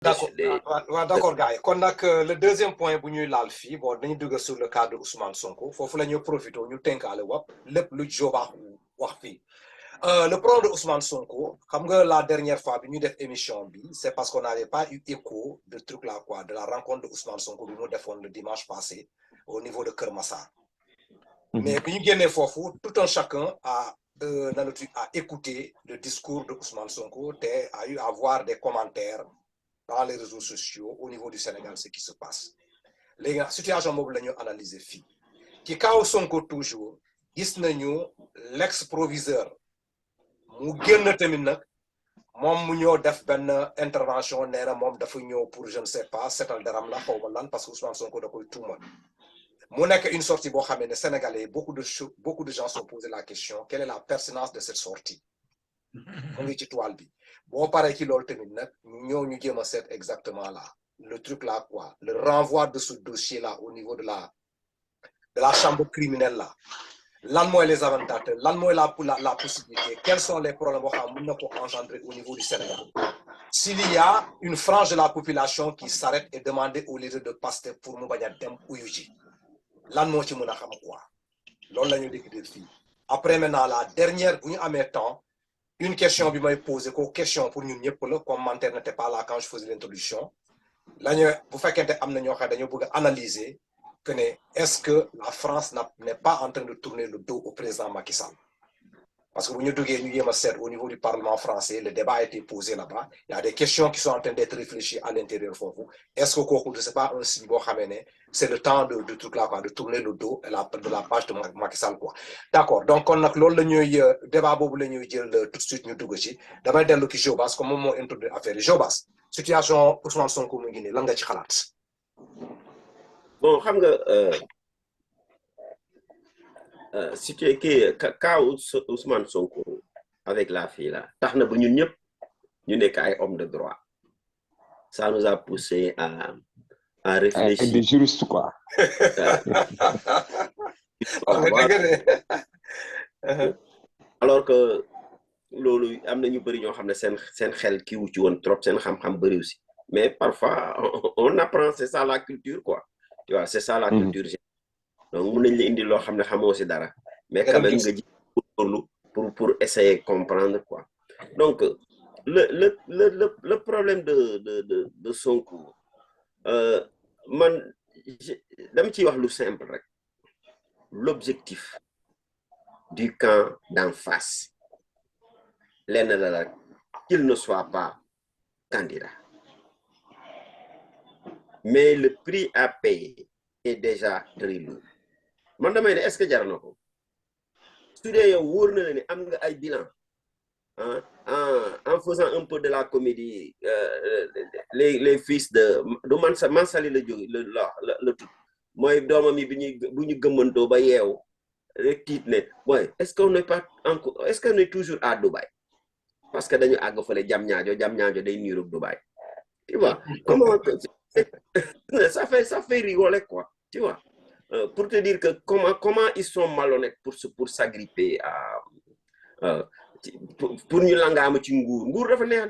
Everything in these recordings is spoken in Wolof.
D'accord, d'accord gars yi kon nag le deuxième point bu ñuy laal fii bon dañu dugg sur le cas de Ousmane Sonko foofu la ñu profité ñu tënkaale wap lépp lu Joba wax fii le problème de Ousmane Sonko xam nga la dernière fois bi ñu def émission bi c'est parce qu'on n'avait pas eu écho de truc là quoi de la rencontre de Ousmane Sonko bi mu defoon le dimanche passé au niveau de Keur Massar mais bi ñu génnee foofu tout un chacun a écouté le discours de Ousmane Sonko te a eu à voir des commentaires dans les réseaux sociaux au niveau du Sénégal ce qui se passe léegi nag situation boobu la ñu analyser fii ci kaw Sonko toujours gis nañu l'ex-proviseur mu génn tamit nag moom mu ñëw def benn intervention nee na moom dafa ñëw pour je ne sais pas seetal daram la xaw ma lan parce que Ousmane Sonko da koy tuumal mu nekk une sortie boo xamee ne Sénégalais beaucoup de gens se posent la question quelle est la pertinence de cette sortie mu ngi ci toile bi boo paree ci loolu tamit nag ñëw ñu jéem a seet exactement là le truc là quoi le renvoi de ce dossier là au niveau de la chambre criminelle là lan mooy les avantages lan mooy la possibilité quels sont les problèmes boo xam mën na ko engendrer au niveau du Sénégal s'il y a une frange de la population qui s'arrête et demande au leader de Pastef pour mu bañ a dem uyu ji lan moo ci mën a xam quoi loolu la ñu décidé fii après maintenant la dernière bu ñu amee temps une question bi may posé ko question pour ñun ñëpp la commentaire n'était pas là quand je faisais l'introduction la ñu bu fekkente am na ñoo xam dañoo bëgg a analyser que ne est-ce que la France n'est pas en train de tourner le dos au président Macky Sall parce que bu ñu duggee ñu yéem a seet au niveau du Parlement français le débat a été posé là-bas il y a des questions qui sont en train d'être réfléchies à l'intérieur foofu est-ce que kooku c'est pas un signe boo xamee ne c'est le temps de truc là quoi de tourner le dos de la page de Macky Sall quoi d'accord donc kon nag loolu la ñuy débat boobu la ñuy jël tout de suite ñu dugg ci damay dellu ki Jobas comme moom moo introduire affaire yi Jobas situation Ousmane Sonko mu ngi nii lan nga ci xalaat. bon xam nga si tu es cas Ousmane Sonko avec la fille là tax na ba ñun ñëpp ñu nekk ay hommes de droit ça nous a poussé à réfléchir. Des juristes quoi. alors que loolu am na ñu bëri ñoo xam ne seen xel kii wu ci woon trop seen xam-xam bëri aussi mais parfois on apprend c'est ça la culture quoi tu vois c'est ça la culture. donc mun nañ la indi loo xam ne xamoo si dara mais quand même nga ji pour essayer comprendre quoi donc le problème de Sonko man dama ciy wax lu simple rek l'objectif du camp d'en face lenn la rek qu'il ne soit pas candidat mais le prix à payer est déjà très lourd man damay ne est-ce que jar na ko su dee yow wóor na la ne am nga ay bilan en faisant un peu de la comédie les fils de Mansali la jóge la tout mooy doomam yi bu ñu gëmmantoo ba yeewu rek tiit ne mooy est-ce qu'on n'est pas encore est-ce qu'on est toujours à Dubaï parce que dañu àgg fële jam ñaajo day niiru Dubaï tu vois comment ça fait rigoler quoi tu vois pour te dire que comment ils sont malhonnêtes pour s'agripper à pour ñu langaama ci nguur dafa neex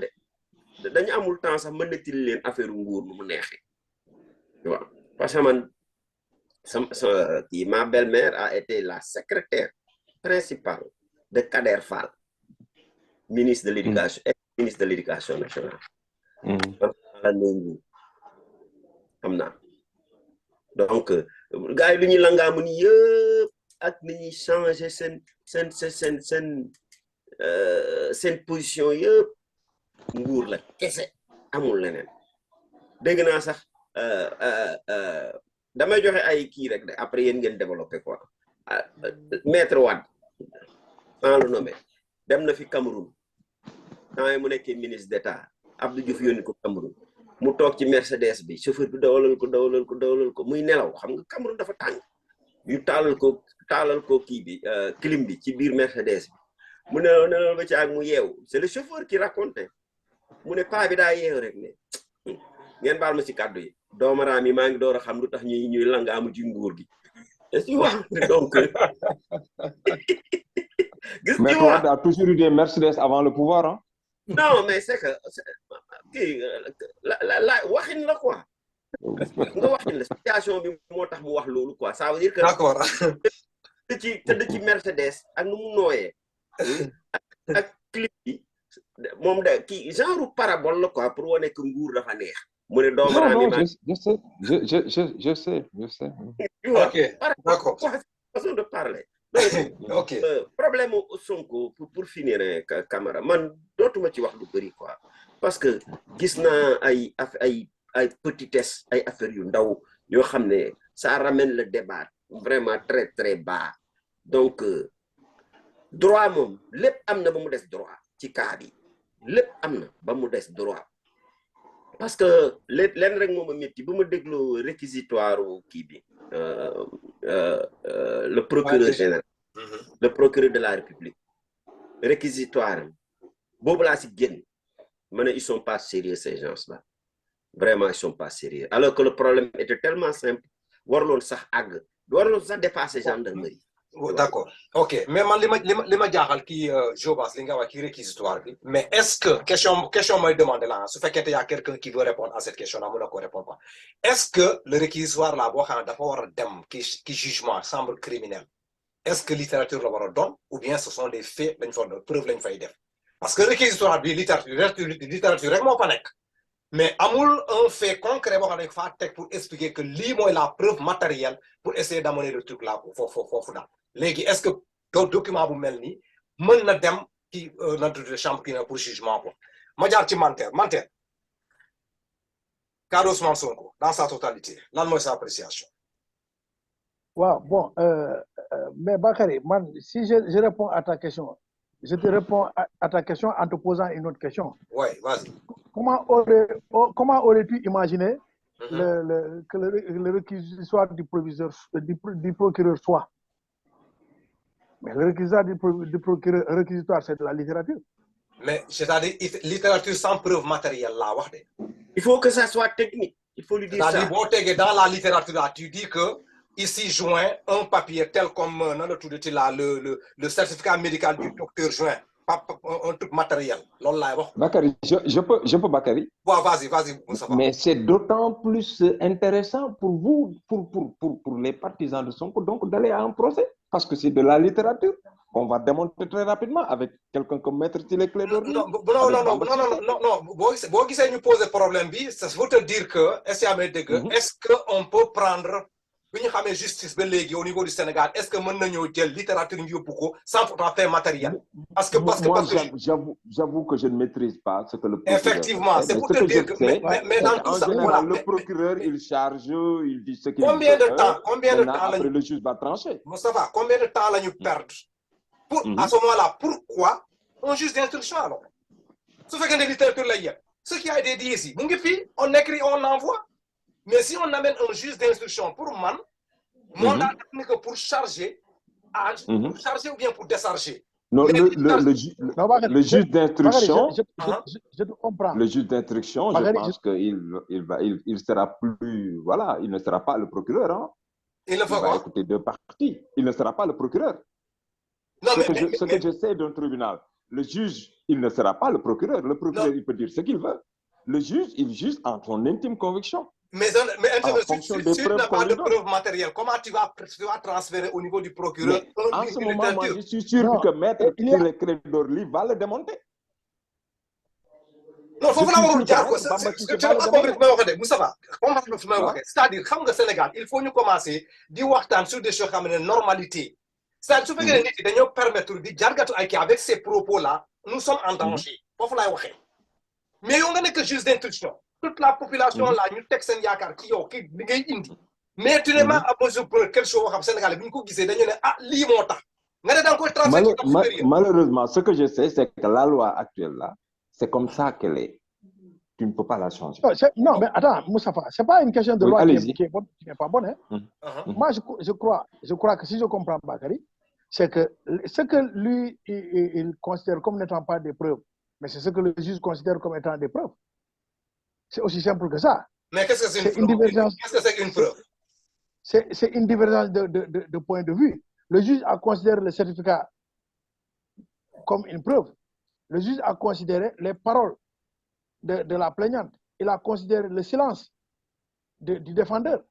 de dañu amul temps sax mën na til leen affaire nguur nu mu neexee tu vois parce que man ma belle-mère a été la secrétaire principale de Kader Fall ministre de l'éducation nationale la néngu xam naa donc gars yi lu ñuy langaamu ni yëpp ak ni ñuy changer seen position yëpp nguur la kese amul leneen dégg naa sax damay joxe ay kii rek de après yéen ngeen développé quoi maître Wade sans le nommer dem na fi Cameroun temps mu nekkee ministre d'État Abdou Diouf yónni ko Cameroun mu toog ci Mercedes bi chauffeur bi dawalal ko muy nelaw xam nga Cameroun dafa tàng ñu taalal ko kii bi clim bi ci biir Mercedes bi mu nelaw ba ci ak mu yeewu c'est le chauffeur qui raconte mu ne paa bi daa yeewu rek ne ngeen baal ma ci kàddu yi doomaraam yi maa ngi door a xam lu tax ñuy langaamu ci nguur gi tu vois donc Mais Wade a toujours eu des Mercedes avant le pouvoir hein. Non mais c'est que waxin la quoi. nga waxin la situation bi moo tax mu wax loolu quoi ça veut dire que. d'accord. tëdd ci Mercedes ak nu mu nooyee. ak clip yi moom da kii genre parabole la quoi pour wane que nguur dafa neex. mu ne doomu raam yi je sais. ok d'accord. façon de parler. donc ok problème Sonko pour finir Camara man dootuma ci wax lu bëri quoi parce que gis naa ay petitesse ay affaires yu ndaw yoo xam ne ça ramène le débat vraiment très très bas donc droit moom lépp am na ba mu des droit ci cas bi lépp am na ba mu des droit parce que leen rek moom a métti ba ma déglu réquisitoire kii bi le procureur général le procureur de la République réquisitoire boobu laa si génn ma ne ils sont pas sérieux ces gens-là vraiment ils sont pas sérieux alors que le problème était tellement simple warloon sax àgg warloon sax dépasser gendarmerie. d'accord ok mais man li ma jaaxal kii Jobas li nga wax kii réquisitoire bi mais est-ce que question mooy demander là su fekkente y a quelqu'un qui veut répondre à cette question là mën na ko répondre pas est-ce que le réquisitoire là boo xam ne dafa war a dem ki jugement chambre criminelle est-ce que littérature la war a doon ou bien ce sont des faits lañ fa doon preuve lañ fay def parce que réquisitoire bi littérature rek moo fa nekk mais amul un fait concret boo xam ne faa teg pour expliquer que lii mooy la preuve matérielle pour essayer d'amener le truc là foofu daal léegi est-ce que document bu mel nii mën na dem ci notre chambre criminelle pour jugement ko ma jaar ci Manter cas d'Ousmane Sonko dans sa totalité lan mooy sa appréciation. waaw bon mais Bakary man si je réponds à ta question je te réponds à ta question en te posant une autre question. Oui, vas-y. Comment aurais-tu imaginé que le réquisitoire du procureur soit? Mais le réquisitoire, c'est de la littérature. Mais c'est-à-dire littérature sans preuve matérielle là, wax de. Il faut que ça soit technique. Il faut lui dire ça. C'est-à-dire dans la littérature là, tu dis que ici joint un papier tel comme le certificat médical du docteur joint, un truc matériel. Bakary, je peux Bakary. Ouais, vas-y, Moustapha. Mais c'est d'autant plus intéressant pour vous, pour les partisans de Sonko, donc d'aller à un procès, parce que c'est de la littérature. On va démontrer très rapidement avec quelqu'un comme Maître Ciré Clédor Ly. Non. Bon, qui nous pose problème, ça veut te dire que, est-ce qu'on peut prendre une justice au niveau du Sénégal? Est-ce que nous avons une littérature sans faire matériel? Parce que j'avoue que je ne maîtrise pas ce que le procureur. Effectivement, c'est pour te dire que. Mais dans tout ça, général, le procureur, il charge, il dit ce qu'il veut. Combien de temps après le juge va trancher. Moustapha, combien de temps nous perdons? À ce moment-là, pourquoi on juge d'instruction alors? Ce fait que littérature là, ce qui a été dit ici, on écrit, on envoie. Mais si on amène un juge d'instruction pour man, mandat technique pour charger, pour charger ou bien pour décharger. Non, le juge d'instruction, je te comprends. Le juge d'instruction, je pense qu'il sera plus, voilà, il ne sera pas le procureur. Hein. Il va écouter deux parties. Il ne sera pas le procureur. Non, ce que je sais d'un tribunal, le juge, il ne sera pas le procureur. Le procureur, il peut dire ce qu'il veut. Le juge, il juge en son intime conviction. Mais si tu n'as pas de preuve matérielle, comment tu vas transférer au niveau du procureur? En ce moment, moi, je suis sûr que Maître Ciré Clédor Ly va le démonter. Non, il faut que vous tu n'as pas compris Moustapha, c'est-à-dire, il faut nous commencer à dire sur des choses comme la normalité. C'est-à-dire, que nous permettre de dire avec ces propos-là, nous sommes en danger. Mais on n'est que juste d'instruction. Toute la population là, nous texte yakar qui indi. Mais tu n'es pas à mesure pour quelque chose au Sénégal, malheureusement, ce que je sais, c'est que la loi actuelle là, c'est comme ça qu'elle est. Tu ne peux pas la changer. Non, mais attends, Moustapha, c'est pas une question de loi qui est pas bonne. Hein? Moi, je crois que si je comprends Bakary, c'est que ce que lui, il considère comme n'étant pas des preuves, mais c'est ce que le juge considère comme étant des preuves. C'est aussi simple que ça. Mais qu'est-ce que c'est une preuve? Qu'est-ce que c'est qu'une preuve? C'est une divergence de point de vue. Le juge a considéré le certificat comme une preuve. Le juge a considéré les paroles de la plaignante. Il a considéré le silence du défendeur.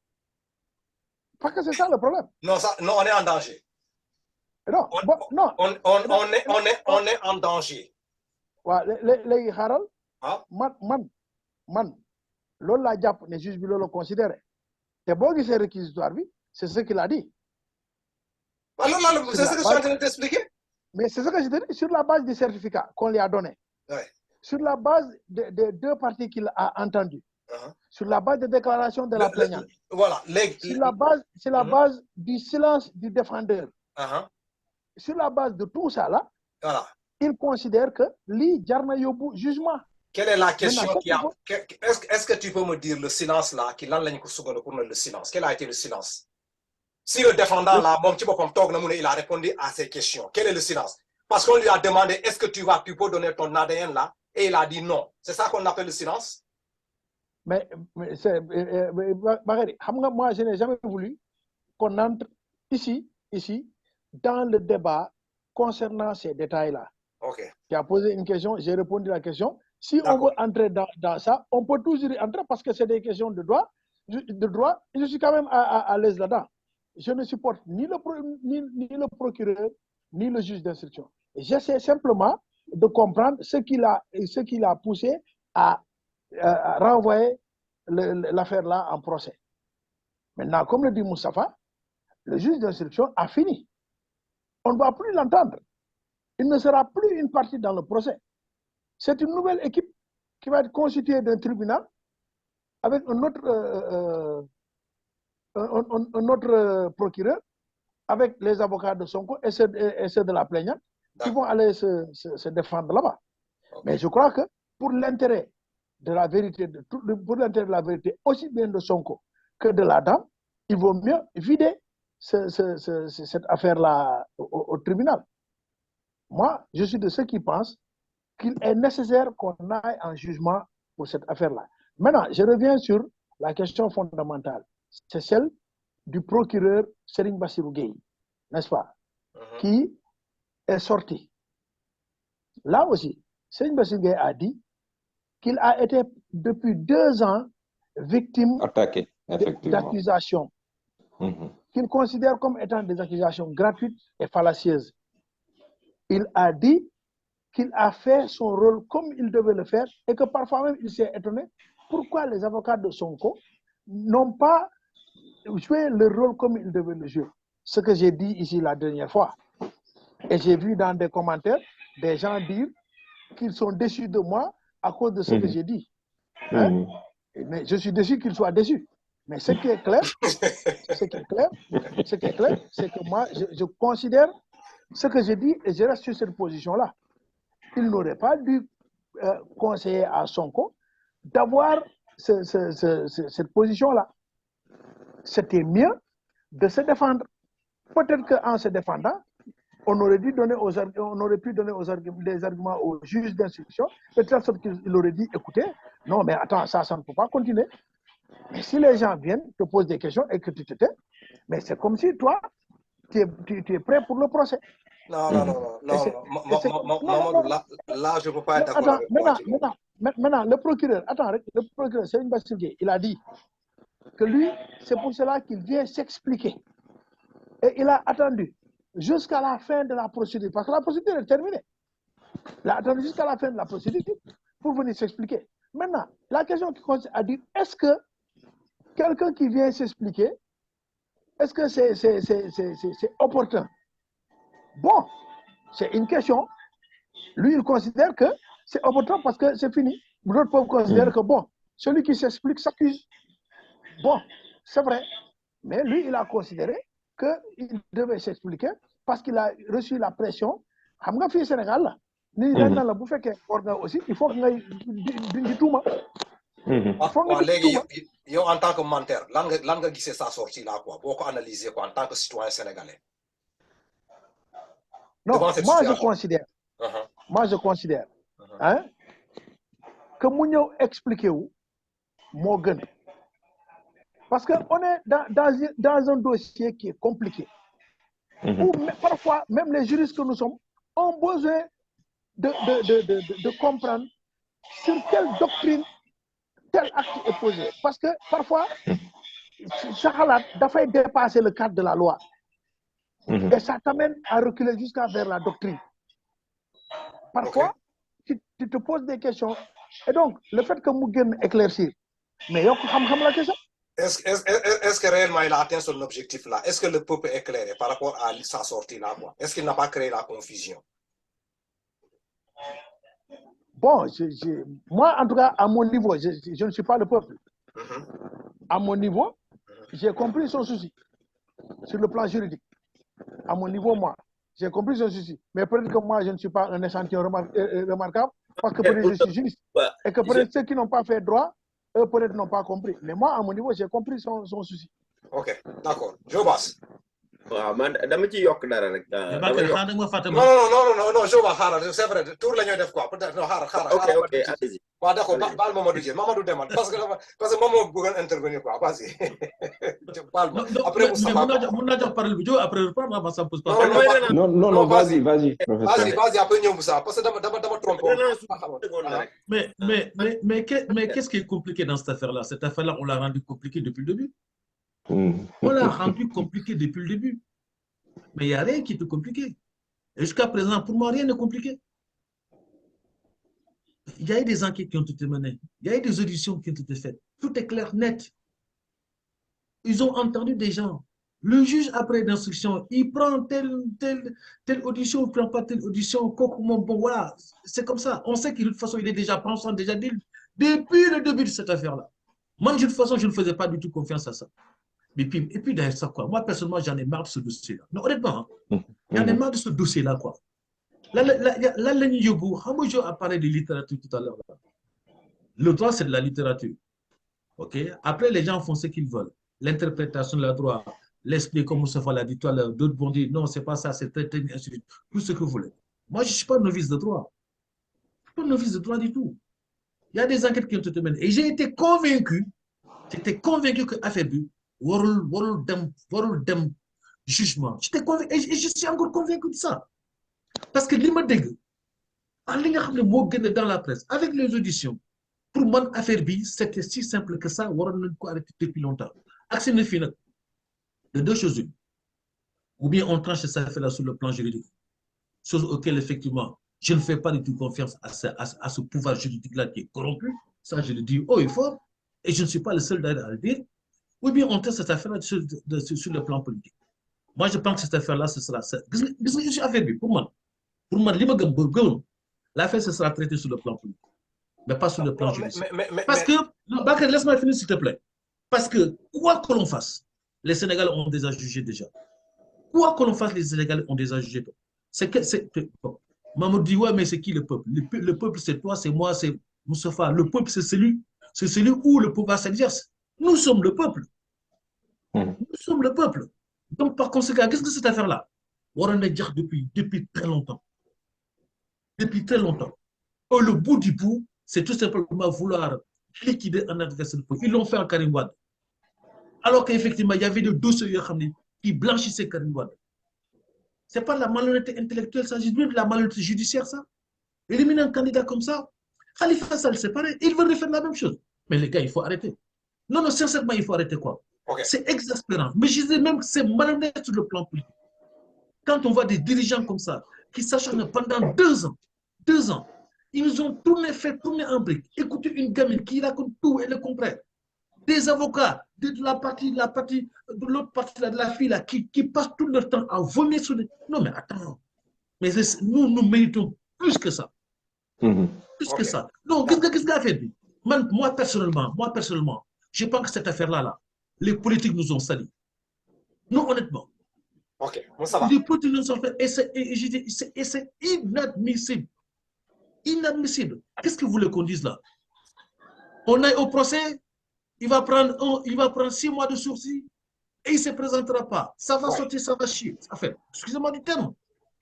Parce que c'est ça le problème. Non, on est en danger. Non, on est en danger. Les Haral, ah man, l'on l'a dit, les juges le considèrent. C'est bon que c'est réquisitoire, c'est ce qu'il a dit. C'est ce que je suis en train de t'expliquer. Mais c'est ce que je te dis, sur la base du certificat qu'on lui a donné, sur la base des deux parties qu'il a entendues, sur la base des déclarations de la plaignante, voilà, sur la base du silence du défendeur, sur la base de tout ça là, il considère que li jarna yobu jugement. Quelle est la question est-ce que tu peux me dire le silence là qui lan lañ ko sugal pour le silence? Quel a été le silence? Si le défendant là, il a répondu à ces questions, quel est le silence? Parce qu'on lui a demandé est-ce que tu peux donner ton ADN là, et il a dit non. C'est ça qu'on appelle le silence? Mais moi je n'ai jamais voulu qu'on entre ici dans le débat concernant ces détails là. Ok. Tu as posé une question, j'ai répondu à la question. Si on veut entrer dans ça, on peut toujours y entrer parce que c'est des questions de droit. Je suis quand même à l'aise là-dedans. Je ne supporte ni le procureur, ni le juge d'instruction. J'essaie simplement de comprendre ce qui l'a poussé à renvoyer l'affaire là en procès. Maintenant, comme le dit Moustapha, le juge d'instruction a fini. On ne va plus l'entendre. Il ne sera plus une partie dans le procès. C'est une nouvelle équipe qui va être constituée d'un tribunal avec un autre procureur, avec les avocats de Sonko et ceux de la plaignante, qui vont aller se défendre là-bas. Okay. Mais je crois que pour l'intérêt de la vérité, aussi bien de Sonko que de la dame, il vaut mieux vider cette affaire-là au tribunal. Moi, je suis de ceux qui pensent qu'il est nécessaire qu'on aille en jugement pour cette affaire-là. Maintenant, je reviens sur la question fondamentale. C'est celle du procureur Serigne Bassirou Gueye, n'est-ce pas, qui est sorti. Là aussi, Serigne Bassirou Gueye a dit qu'il a été depuis 2 ans victime d'accusations qu'il considère comme étant des accusations gratuites et fallacieuses. Il a dit qu'il a fait son rôle comme il devait le faire et que parfois même il s'est étonné pourquoi les avocats de Sonko n'ont pas joué le rôle comme ils devaient le jouer. Ce que j'ai dit ici la dernière fois. Et j'ai vu dans des commentaires des gens dire qu'ils sont déçus de moi à cause de ce que j'ai dit. Hein? Mais je suis déçu qu'ils soient déçus. Mais ce qui est clair, c'est que moi, je considère ce que j'ai dit et je reste sur cette position-là. Il n'aurait pas dû conseiller à Sonko d'avoir cette position-là. C'était mieux de se défendre. Peut-être qu'en se défendant, on aurait pu donner des arguments aux juges d'instruction, de telle sorte qu'il aurait dit, écoutez, non, mais attends, ça ne peut pas continuer. Mais si les gens viennent, te posent des questions et que tu te tais, mais c'est comme si toi, tu es prêt pour le procès. Non, Mamadou, là, je ne peux pas être d'accord avec toi. Maintenant, le procureur, Serigne Bassirou Gueye, il a dit que lui, c'est pour cela qu'il vient s'expliquer. Et il a attendu jusqu'à la fin de la procédure, parce que la procédure est terminée. Il a attendu jusqu'à la fin de la procédure pour venir s'expliquer. Maintenant, la question qui consiste à dire, est-ce que quelqu'un qui vient s'expliquer, est-ce que c'est opportun? Bon, c'est une question. Lui, il considère que c'est opportun parce que c'est fini. D'autres peuvent considérer que, bon, celui qui s'explique s'accuse. Bon, c'est vrai. Mais lui, il a considéré qu'il devait s'expliquer parce qu'il a reçu la pression. Xam nga fii Sénégal la. Ni dañ na la bu fekkee war nga aussi il faut que ngay dindi tuuma. Yow en tant que menteur, lan nga gisee sa sortie là quoi, boo ko analyser quoi en tant que citoyen sénégalais. Non, moi je considère hein, que mu ñëw expliquer wu moo gën. Parce qu'on est dans un dossier qui est compliqué. Où parfois, même les juristes que nous sommes ont besoin de comprendre sur quelle doctrine tel acte est posé. Parce que parfois, ça doit dépasser le cadre de la loi. Et ça t'amène à reculer jusqu'à vers la doctrine. Parfois, tu te poses des questions. Et donc, le fait que Mougen éclaircir, mais la question. Est-ce que réellement il a atteint son objectif là? Est-ce que le peuple est éclairé par rapport à sa sortie là? Est-ce qu'il n'a pas créé la confusion? Bon, moi, en tout cas, à mon niveau, je ne suis pas le peuple. À mon niveau, j'ai compris son souci sur le plan juridique. À mon niveau, moi, j'ai compris son souci. Mais peut-être que moi, je ne suis pas un échantillon remarquable parce que peut-être je suis juriste. Et que peut-être ceux qui n'ont pas fait droit, eux peut-être n'ont pas compris. Mais moi, à mon niveau, j'ai compris son souci. Ok, d'accord. Jobas. dama ci yokk dara rek. non, Jobas, c'est vrai, tour la ñoy def quoi. Peut-être non, ok, allez-y. Waaw d'accord, baal Mamadou Dieng, Mamadou demal parce que Mamadou bëggoon intervenir quoi. Vas-y. Après Moustapha. Mun naa jox parole bi jo après reprendre ça pose pas. Non, vas-y, professeur. Vas-y, après ñëw Moussa parce que dama trompé. Mais qu'est-ce qui est compliqué dans cette affaire-là? Cette affaire-là, on l'a rendu compliqué depuis le début. On l'a rendu compliqué depuis le début. Mais il n'y a rien qui est compliqué. Et jusqu'à présent, pour moi, rien n'est compliqué. Il y a eu des enquêtes qui ont été menées. Il y a eu des auditions qui ont été faites. Tout est clair, net. Ils ont entendu des gens. Le juge, après l'instruction, il prend telle audition, il ne prend pas telle audition. Bon, voilà, c'est comme ça. On sait que de toute façon, il est déjà pensant, déjà dit depuis le début de cette affaire-là. Moi, de toute façon, je ne faisais pas du tout confiance à ça. Et puis derrière ça, quoi. Moi, personnellement, j'en ai marre de ce dossier-là. Non, honnêtement, j'en ai marre de ce dossier-là, quoi. Là, je a parlé de littérature tout à l'heure. Le droit, c'est de la littérature. OK? Après, les gens font ce qu'ils veulent. L'interprétation de la droit, l'esprit, comme Moustapha l'a dit tout à l'heure, d'autres vont dire non, c'est pas ça, c'est très technique, tout ce que vous voulez. Moi, je ne suis pas novice de droit. Je ne suis pas novice de droit du tout. Il y a des enquêtes qui ont été menées. Et j'ai été convaincu que l'affaire B, warul dem jugement. J'étais convaincu, et je suis encore convaincu de ça. Parce que li ma dégg li nga xam ne moo gën dans la presse avec les auditions pour moi affaire bi c'était si simple que ça waroon nañ ko arrêter depuis longtemps ak seen fii nag de deux choses une ou bien on tranche ça fait là sur le plan juridique chose auquel effectivement je ne fais pas du tout confiance à ce pouvoir juridique là qui est corrompu, ça je le dis haut et fort et je ne suis pas le seul d'ailleurs à le dire, ou bien on traite cette affaire là sur le plan politique. Moi je pense que cette affaire là ce sera ça gis nga affaire bi pour moi li ma gëm l'affaire se sera traitée sur le plan politique, mais pas sur le plan judiciaire. Parce que, Bakary, laisse-moi finir s'il te plaît. Parce que, quoi que l'on fasse, les Sénégalais ont déjà jugé déjà. Quoi que l'on fasse, les Sénégalais ont déjà jugé. Bon. Mamadou dit, ouais, mais c'est qui le peuple? Le peuple, c'est toi, c'est moi, c'est Moustapha. Le peuple, c'est celui où le pouvoir s'exerce. Nous sommes le peuple. Nous sommes le peuple. Donc, par conséquent, qu'est-ce que cette affaire-là? On en a dit depuis très longtemps. Depuis très longtemps. Et le bout du bout, c'est tout simplement vouloir liquider un adversaire. Ils l'ont fait en Karim Wade. Alors qu'effectivement, il y avait des dossiers qui blanchissaient Karim Wade. Ce n'est pas la malhonnêteté intellectuelle, ça, c'est de la malhonnêteté judiciaire, ça. Éliminer un candidat comme ça, Khalifa Sall, c'est pareil. Il veut refaire la même chose. Mais les gars, il faut arrêter. Non, sincèrement, il faut arrêter quoi. Okay. C'est exaspérant. Mais je disais même que c'est malhonnête sur le plan politique. Quand on voit des dirigeants comme ça, qui s'acharnent pendant 2 ans, ils nous ont fait tourner en brique. Écoutez une gamine qui raconte tout et le contraire. Des avocats de l'autre partie, de la fille là, qui passent tout leur temps à vomir sur les... Non mais attends, mais nous méritons plus que ça. Plus que ça. Non, qu'est-ce qu'il a fait? Moi personnellement, je pense que cette affaire-là, les politiques nous ont salis. Non, honnêtement. Ok, bon, ça va. Les politiques nous ont fait, et c'est inadmissible. Inadmissible. Qu'est-ce que vous voulez qu'on dise là? On est au procès, il va prendre 6 mois de sursis et il ne se présentera pas. Ça va sortir, ça va chier. Enfin, excusez-moi du terme,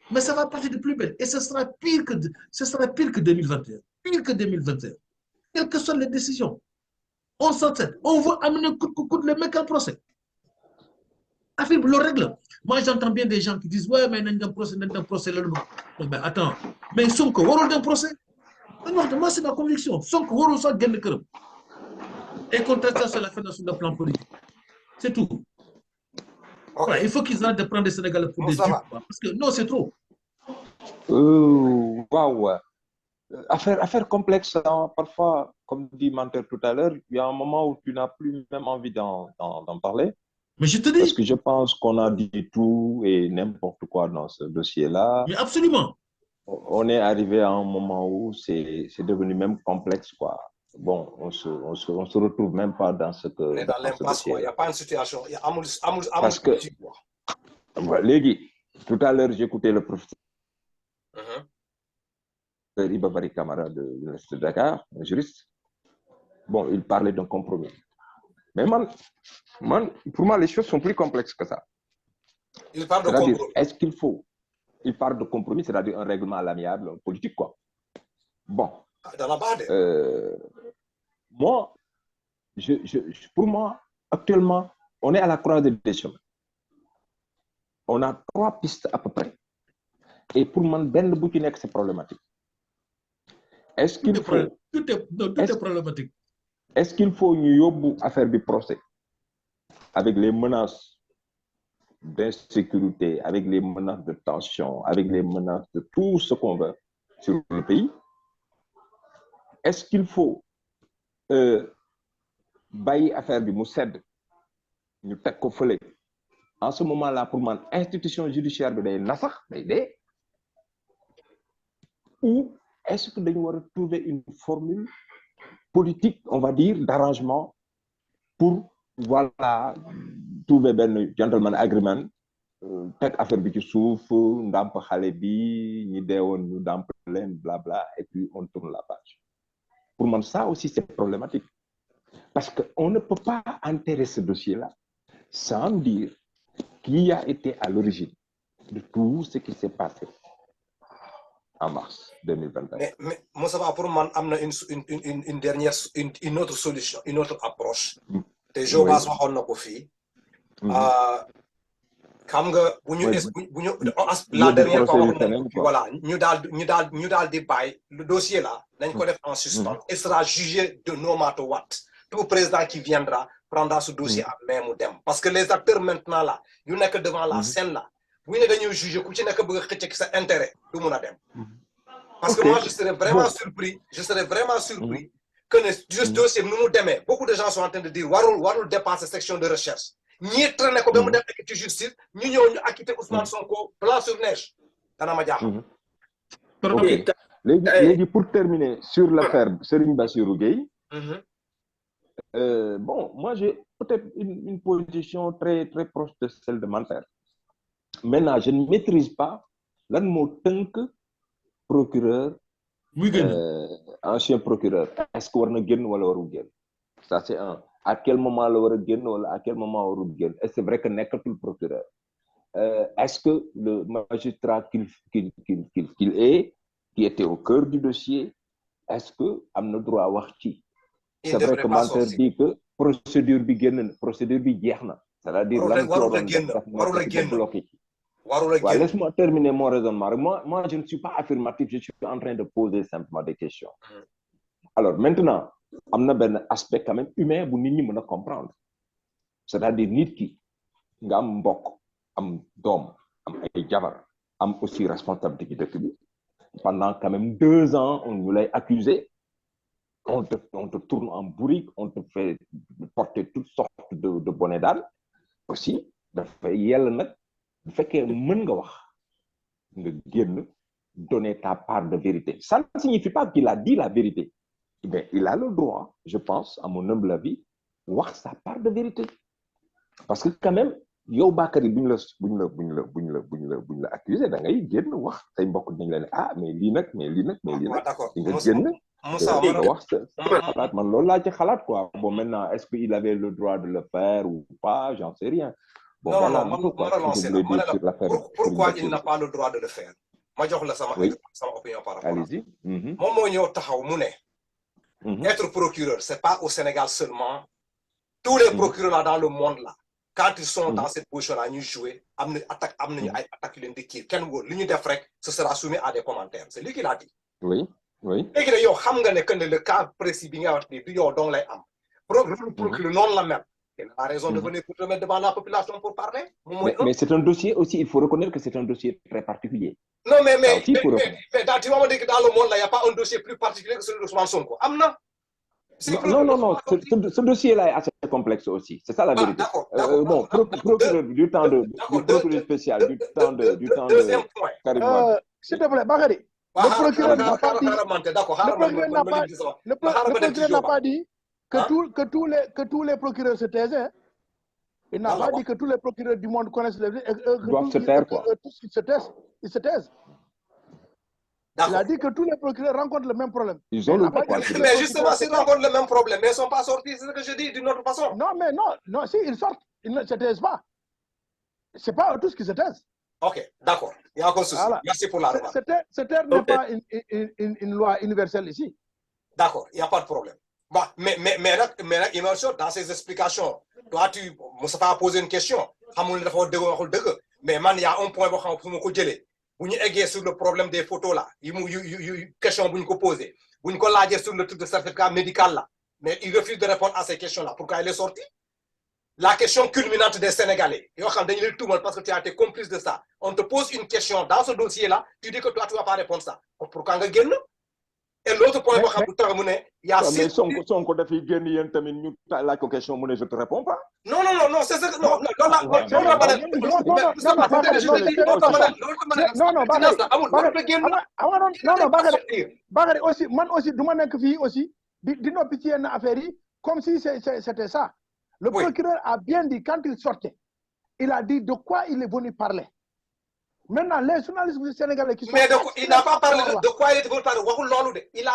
mais ça va partir de plus belle. Et ce sera pire que 2021. Pire que 2021. Quelles que soient les décisions. On s'entête. On veut amener le mec en procès. Affaire le règle. Moi, j'entends bien des gens qui disent ouais, mais il y a un procès. Mais attends, mais ils sont que d'un procès. Non, moi, c'est ma conviction. Sans que Woro soit gagne de et contester sur la fédération de plan politique. C'est tout. Ok. Ouais, il faut qu'ils arrêtent de prendre des Sénégalais pour des dupes. Parce que non, c'est trop. Waouh. Affaire complexe, hein. Parfois, comme dit Manter tout à l'heure, il y a un moment où tu n'as plus même envie d'en parler. Mais je te dis. Parce que je pense qu'on a dit tout et n'importe quoi dans ce dossier-là. Mais absolument. On est arrivé à un moment où c'est devenu même complexe, quoi. Bon, on se retrouve même pas dans ce que. On est dans l'impasse, quoi. Il n'y a pas une situation. Il y a parce que, Légui, tout à l'heure, j'écoutais le professeur Iba Barry Camara de l'Université de Dakar, un juriste. Bon, il parlait d'un compromis. Mais pour moi, les choses sont plus complexes que ça. Il parle de compromis. Est-ce qu'il faut. Il parle de compromis, c'est-à-dire un règlement à l'amiable politique, quoi. Bon. Dans la base. Moi, pour moi, actuellement, on est à la croisée des chemins. On a 3 pistes à peu près. Et pour moi, Ben Boutinek, c'est problématique. Est-ce qu'il faut. Tout est problématique. Est-ce qu'il faut nous faire du procès avec les menaces d'insécurité, avec les menaces de tension, avec les menaces de tout ce qu'on veut sur le pays? Est-ce qu'il faut bailler affaire du Moussed, nous t'accouffer? En ce moment-là, pour moi, institution judiciaire de Nassar, ou est-ce que nous devons trouver une formule politique, on va dire, d'arrangement pour, voilà, trouver un gentleman agreement, teg affaire bi ci souf, ndamp xalé bi, ñi déwon ñu ndamp leen, blabla, et puis on tourne la page. Pour moi, ça aussi, c'est problématique. Parce qu'on ne peut pas enterrer ce dossier-là sans dire qui a été à l'origine de tout ce qui s'est passé en mars 2021. Mais Moussa, pour moi, une dernière, une autre solution, une autre approche. Te Jobas waxoon na ko fii. Xam nga la dernière fois voilà ñu daal di bàyyi le dossier là nañ ko def en suspens et sera jugé de no matter what. Tout président qui viendra prendra ce dossier à main mu dem parce que les acteurs maintenant là yu nekk devant la scène là bu ñu dañuy juger ku ci nekk bëgg a xëcc sa intérêt du mun a dem. Parce que moi je serais vraiment surpris que ce dossier nu mu demee beaucoup de gens sont en train de dire warul dépasser section de recherche. Ñi traîné ko ba mu dem ci justice ñu ñëw ñu acquitté Ousmane Sonko blanc sur neige dana ma jaaxal. Légui pour terminer sur l'affaire Serigne Bassirou Gueye, bon, moi j'ai peut-être une position très très proche de celle de Manter. Maintenant, je ne maîtrise pas lan moo tënk procureur, ancien procureur. Est-ce que war na génn wala warul génn? Ça c'est un. À quel moment le war a génn wala à quel moment warul génn? Et c'est vrai que nekkatul procureur. Est-ce que le magistrat qu'il est, qui était au cœur du dossier, est-ce que am na droit wax ci? C'est vrai que Manter dit que procédure bi jeex na. C'est-à-dire warul a génn bloqué. Laisse-moi terminer mon raisonnement. Moi, je ne suis pas affirmatif, je suis en train de poser simplement des questions. Alors maintenant, il y a un aspect quand même humain que nous devons comprendre. C'est-à-dire nit ki nga am mbokk, am doom, am ay jabar, am aussi responsabilité de dëkk bi. Pendant quand même 2 ans, on nous l'a accusé. On te tourne en bourrique, on te fait porter toutes sortes de bonnets d'âne. Aussi, dafay yell nag bu fekkee mën nga wax nga génn donner ta part de vérité. Ça ne signifie pas qu'il a dit la vérité. Mais il a le droit, je pense, à mon humble avis, wax sa part de vérité. Parce que quand même, yow Bakary buñ la accusé da ngay génn wax say mbokk dañ la ne mais lii nag d'accord nga génn wax xalaat man loolu laa ci xalaat quoi. Bon maintenant est-ce qu'il avait le droit de le faire ou pas, j'en sais rien. Bon, non, pourquoi il n'a pas le droit de le faire? Ma jox la sama opinion par rapport. Allez-y. Moom moo ñëw taxaw mu ne être procureur, c'est pas au Sénégal seulement. Tous les procureurs là dans le monde là, quand ils sont dans cette position-là, ñu jouer, am nañu ay attaques yu leen di kii kenn wóor li ñu def rek, ce sera soumis à des commentaires. C'est lui qui l'a dit. Oui. Oui. Et que yo xam nga ne que le cas précis bi nga wax ni du yow dong lay am. Procureur non la même. Il a raison de venir pour te mettre devant la population pour parler. Mais c'est un dossier aussi, il faut reconnaître que c'est un dossier très particulier. Non, mais tu vas me dire que dans le monde, il n'y a pas un dossier plus particulier que celui de Ousmane Sonko. Non, ce dossier-là est assez complexe aussi. C'est ça la vérité. Bon, procureur du temps de procureur spécial, du temps de Karim Wade. S'il te plaît, Bakary. Le procureur n'a pas dit que tous les procureurs se taisent. Hein? Il n'a pas dit que tous les procureurs du monde connaissent les doivent se taire, quoi. Tous ils se taisent. Il a dit que tous les procureurs rencontrent le même problème. Ils ont le droit. Mais justement, s'ils rencontrent le même problème, mais ils ne sont pas sortis, c'est ce que je dis d'une autre façon. Non, mais non, si ils sortent, ils ne se taisent pas. Ce n'est pas eux tous qui se taisent. Ok, d'accord. Il n'y a aucun souci. Voilà. Merci pour la remarque. Ce terme n'est pas une loi universelle ici. D'accord, il n'y a pas de problème. Bah, mais Immersion, dans ses explications, toi, Moustapha a posé une question. Mais il y a un point pour me dire. Vous avez sur le problème des photos là, il y a une question que vous posez. Vous avez sur le truc de certificat médical là, mais il refuse de répondre à ces questions là. Pourquoi il est sorti? La question culminante des Sénégalais. Parce que tu as été complice de ça. On te pose une question dans ce dossier là, tu dis que toi tu ne vas pas répondre ça. Pourquoi tu gagnes? Et l'autre point, il y a six... Mais son côté fait gagner la question, je ne te réponds pas. Non, c'est ça que... Non, Bakary aussi, moi aussi, dis-nous pitié une affaire, comme si c'était ça. Le procureur a bien dit, quand il sortait, il a dit de quoi il est venu parler. Maintenant, les journalistes sénégalais qui sont... Mais il n'a pas parlé de quoi il est venu parler. Il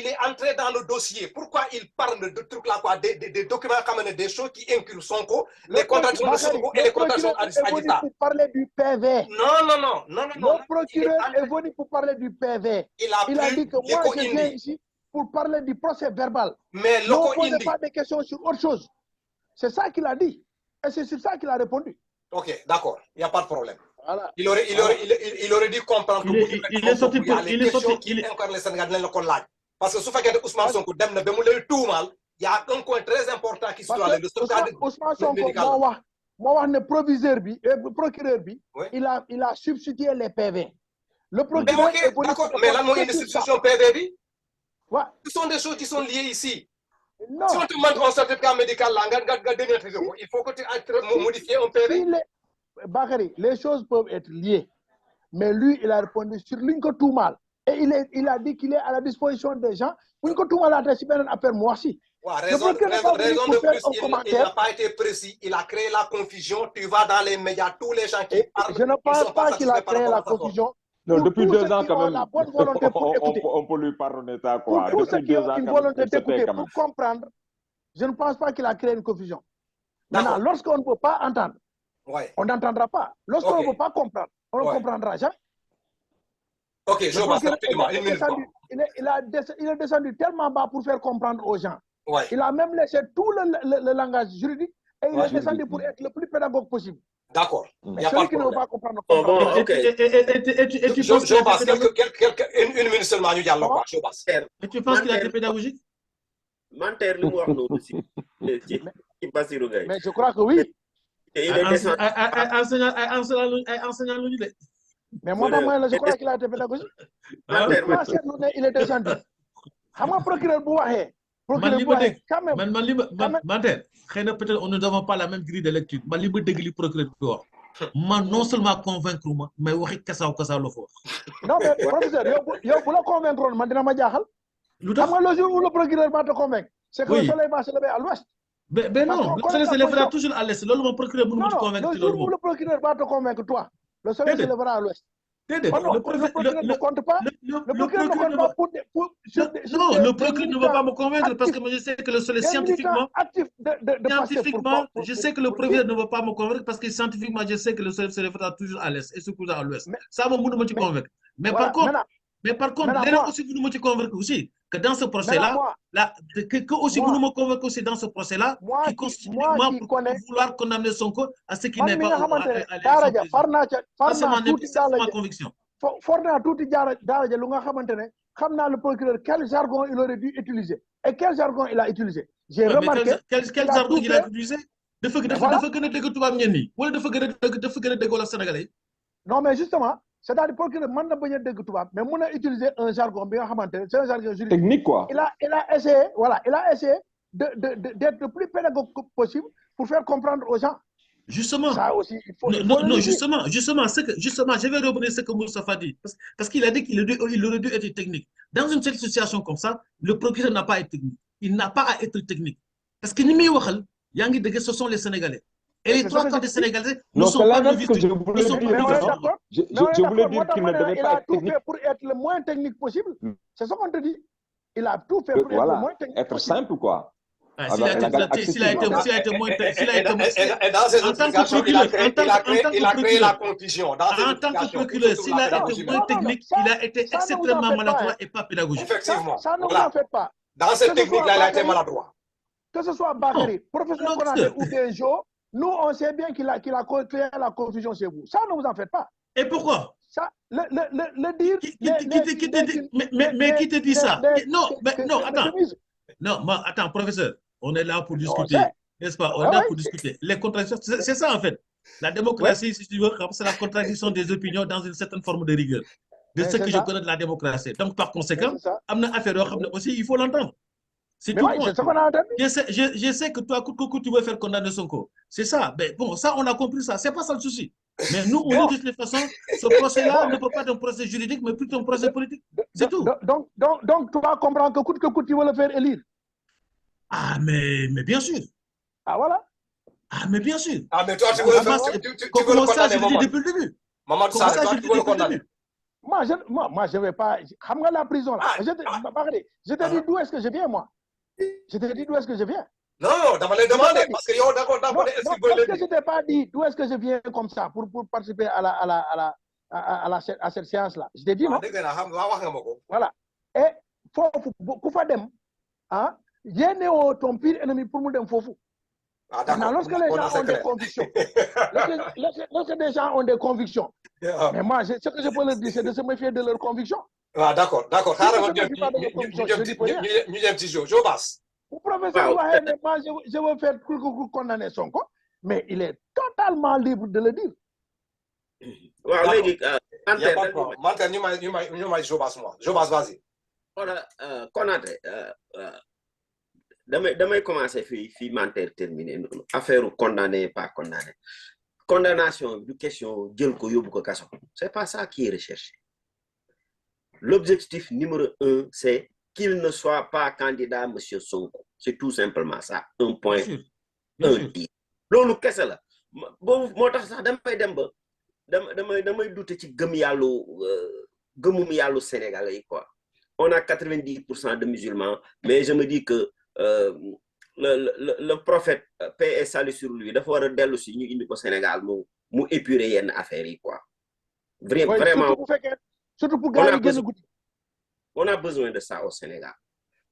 est entré dans le dossier. Pourquoi il parle de trucs là, quoi, des documents, des choses qui incluent Sonko, les contradictions de Sonko et les contradictions d'Adissa. Le procureur est venu pour parler du PV. Non. Le procureur est venu pour parler du PV. Il a dit que moi, je viens ici pour parler du procès verbal. Mais ne posez pas des questions sur autre chose. C'est ça qu'il a dit. Et c'est sur ça qu'il a répondu. Ok, d'accord. Il n'y a pas de problème. Voilà. Il aurait dû comprendre que il est sorti pour les Sénégalais parce que si vous faites Ousmane Sonko il y a un point très important qui se doit le stockage Ousmane Sonko moi le proviseur procureur il a substitué les PV. Le procureur d'accord, mais là moi il y a une substitution PV ce sont des choses qui sont liées ici. Non. Si on te demande un certificat médical il faut que tu modifies un PV. Bakary, les choses peuvent être liées. Mais lui, il a répondu sur l'une tout mal. Et il a dit qu'il est à la disposition des gens. Une tout mal à après moi aussi. Raison de plus, il n'a pas été précis. Il a créé la confusion. Tu vas dans les médias, tous les gens qui parlent. Je ne pense pas qu'il a créé la confusion. Non, depuis 2 ans quand même, la bonne volonté pour écouter. On peut lui pardonner ça, quoi. Pour tous ceux qui ont une volonté d'écouter, pour comprendre, je ne pense pas qu'il a créé une confusion. Maintenant, lorsqu'on ne peut pas entendre, on n'entendra pas. Lorsqu'on ne peut pas comprendre, on ne comprendra jamais. Ok, je vois rapidement. Il est descendu tellement bas pour faire comprendre aux gens. Il a même laissé tout le langage juridique et il est descendu pour être le plus pédagogue possible. D'accord. Mais celui qui ne veut pas comprendre. Et tu penses je passe une minute seulement, nous allons quoi. Je passe. Et tu penses qu'il a été pédagogique? Mais je crois que oui. Enseignant l'uni. Mais moi, je crois qu'il a été pédagogique. Il est descendu. Comment procureur Bouahé? Peut-être on ne devons pas la même grille de lecture. Non seulement convaincre, mais aussi non, mais professeur, vous le convaincre, le jour où le procureur va te convaincre, c'est que le soleil va se lever à l'ouest. Mais non, le soleil se lèvera toujours à l'est. Le procureur non, le jour où le procureur va te convaincre, toi, le soleil se lèvera à l'ouest. Le procureur ne compte pas. Le procureur ne compte pas pour... Non, le procureur ne va pas me convaincre parce que moi je sais que le soleil scientifiquement, je sais que le procureur ne va pas me convaincre parce que scientifiquement, je sais que le soleil se lèvera toujours à l'est et se couchera à l'ouest. Ça, moi, je me convaincre. Mais par contre, les gens aussi, vous me convaincre aussi que dans ce procès-là, que aussi vous me convaincre aussi dans ce procès-là, qui constitue vouloir condamner Sonko à ce qui n'est pas ma conviction. Kamna le procureur, quel jargon il aurait dû utiliser et quel jargon il a utilisé. J'ai remarqué. Quel jargon il a utilisé? De faire que ne dégoûte pas Mieni ou de faire que ne dégoûte les Sénégalais. Non, mais justement, c'est-à-dire le procureur, mais on a utilisé un jargon bien c'est un jargon juridique. Technique, quoi. Il a essayé, voilà, il a essayé d'être le plus pédagogue possible pour faire comprendre aux gens. Justement. Ça aussi, il faut. Non, justement, je vais revenir ce que Moustapha dit. Parce qu'il a dit qu'il aurait dû être technique. Dans une telle situation comme ça, le procureur n'a pas à être technique. Il n'a pas à être technique. Parce que ce sont les Sénégalais. Et les 3 quarts des Sénégalais ne sont pas de que je voulais dire. Je voulais dire qu'il ne devait pas être technique. Il a tout fait pour être le moins technique possible. C'est ce qu'on te dit. Il a tout fait pour être le moins technique être possible. simple, quoi. S'il a été moins et dans ces explications, il a créé la confusion. En tant que procureur, s'il a été moins technique, il a été extrêmement maladroit et pas pédagogique. Effectivement. Ça ne vous en fait pas. Dans cette technique-là, il a été maladroit. Que ce soit Bakary, professeur Konaté ou Benjo, nous, on sait bien qu'il a créé la confusion chez vous. Ça, ne vous en faites pas. Et pourquoi? Ça, le dire. Mais qui te dit ça? Non, attends. Non, attends, professeur, on est là pour discuter, n'est-ce pas? On est là pour discuter. Les contradictions, c'est ça en fait. La démocratie, si tu veux, c'est la contradiction des opinions dans une certaine forme de rigueur. De ce que je connais de la démocratie. Donc, par conséquent, aussi, il faut l'entendre. C'est tout. Je sais que toi, tu veux faire condamner Sonko. C'est ça. Mais bon, ça, on a compris ça. C'est pas ça le souci. Mais nous, on dit de toute façon, ce procès-là ne peut pas être un procès juridique, mais plutôt un procès politique. C'est tout. Donc, tu vas comprendre que coûte que coûte, tu veux le faire élire. Ah, mais bien sûr. Ah, voilà. Ah, mais bien sûr. Ah, mais toi, tu veux le faire. Tu veux le condamner, Mamadou. Depuis le début. Mamadou Sarr, toi, tu veux le condamner. Moi, je ne vais pas. La prison, là. Je te dis d'où est-ce que je viens, moi. Je te dis d'où est-ce que je viens. Non, dans les demander, parce que yo, d'accord, parce que je ne t'ai pas dit d'où est-ce que je viens comme ça pour participer à cette séance-là. Je t'ai dit, non? Voilà. Et Koufadem, ton pire ennemi pour nous d'un faux. Lorsque les gens ont des convictions, lorsque des gens ont des convictions, mais moi, ce que je peux leur dire, c'est de se méfier de leurs convictions. Ah, d'accord. Vous professeur, moi, je veux faire condamner Sonko, mais il est totalement libre de le dire. Jobas, vas-y. Voilà, Konaté, damay commencer fi Manter terminé affaire condamné pas condamné. Condamnation du question djel ko yobou ko kasso. C'est pas ça qui est recherché. L'objectif numéro 1, c'est qu'il ne soit pas candidat, monsieur Sonko. C'est tout simplement ça. Un point. Un dit. Lolu kessa la. Motax sax damay dem ba damay douter ci gëm yàllu sénégalais quoi. On a 90% de musulmans, mais je me dis que le prophète, paix et salut sur lui, il faut regarder si nous sommes au Sénégal, nous épurer yenn affaires quoi. Vraiment. Surtout pour gagner. On a besoin de ça au Sénégal.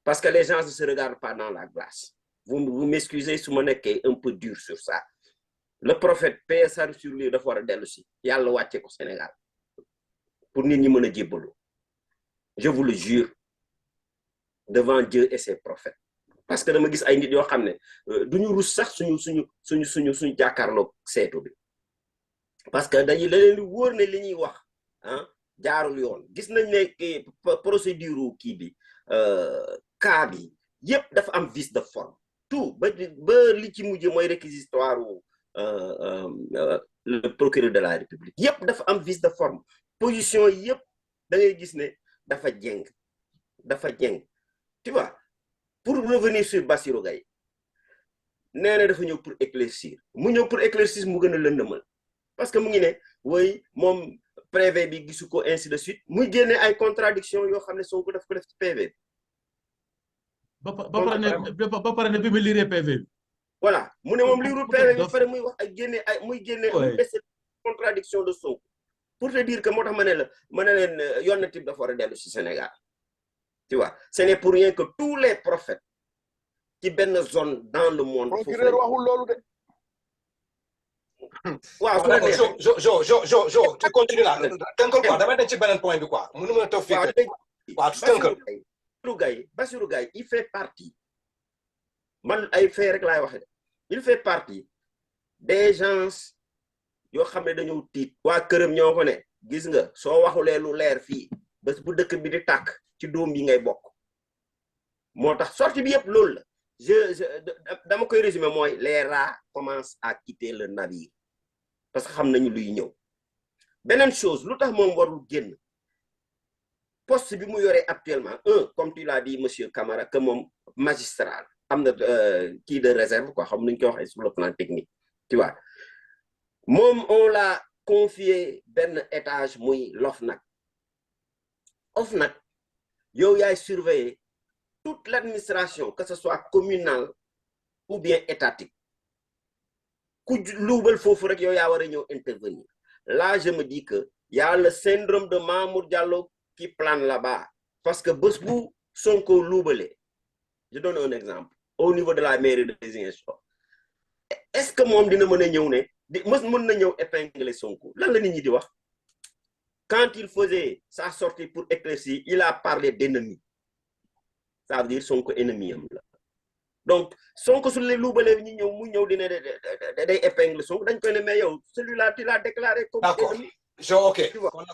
Parce que les gens ne se regardent pas dans la glace. Vous m'excusez si mon est un peu dur sur ça. Le prophète, paix et salut sur lui, il faut regarder si il y a le watch au Sénégal. Pour nous, nous je vous le jure, devant Dieu et ses prophètes. Parce que dama gis ay nit yo xamné duñu rus sax suñu jakarlo sétu bi. Parce que dañuy leen wóor né li ñuy wax jaarul yoon. Gis nañ né procédure ki bi cas bi yépp dafa am vice de forme. Tout ba li ci mujjé moy réquisitoire le procureur de la République. Yépp dafa am vice de forme. Position yépp da ngay gis né dafa jeng. Tu vois, pour revenir sur Bassirou Gaye, néna dafa ñëw pour éclaircir. Mu ñëw pour éclaircir mu gëna lëndëmal. Parce que mu ngi né way mom PV bi gisuko ainsi de suite, muy génné ay contradictions yo xamné Sonko daf ko def ci PV. Ba paré né bi mu lire PV. Voilà, mu né mom liru PV bi paré muy wax ay génné ay muy génné contradiction de Sonko. Pour te dire que motax mané len yonnati dafa wara delu ci Sénégal. Tu vois, ce n'est pour rien que tous les prophètes qui benn zone dans le monde. Procureur waxul lolu de. Waaw, tu continues là. Tënkal quoi, dama dem ci benen point bi quoi. Mënu ma toog fi. Bassirou Gaye il fait partie man ay fait rek laay waxe il fait partie des gens yoo xam ne dañoo tiit waa këram ñoo ko ne gis nga soo waxulee lu leer fii bés bu dëkk bi di tàkk ci doom yi ngay bokk moo tax sortie bi yëpp loolu la dama koy résumer mooy les rats commencent à quitter le navire parce que xam nañu luy ñëw beneen chose lu tax moom warul génn poste bi mu yoree actuellement comme tu l'as dit monsieur Camara que moom magistrat am na kii de réserve quoi xam nañu koy waxee sur le plan technique tu vois moom on l'a confié benn étage muy l'OFNAC yow yaay surveiller toute l'administration que ce soit communale ou bien étatique ku luubal foofu rek yow yaa war a ñëw intervenir là je me dis que y a le syndrome de Mamour Diallo qui plane là-bas parce que bés bu Sonko luubalee je donne un exemple au niveau de la mairie de Ziguinchor est-ce que moom dina mën a ñëw ne mën na ñëw épingler Sonko lan la nit ñi di wax quand il faisait sa sortie pour éclaircir il a parlé d'ennemi ça veut dire Sonko ennemi am la donc Sonko su le luubalee ñi ñëw mu ñëw dina day épingler Sonko dañ koy ne mais yow celui-là tu l'as déclaré comme ennemi. D'accord ok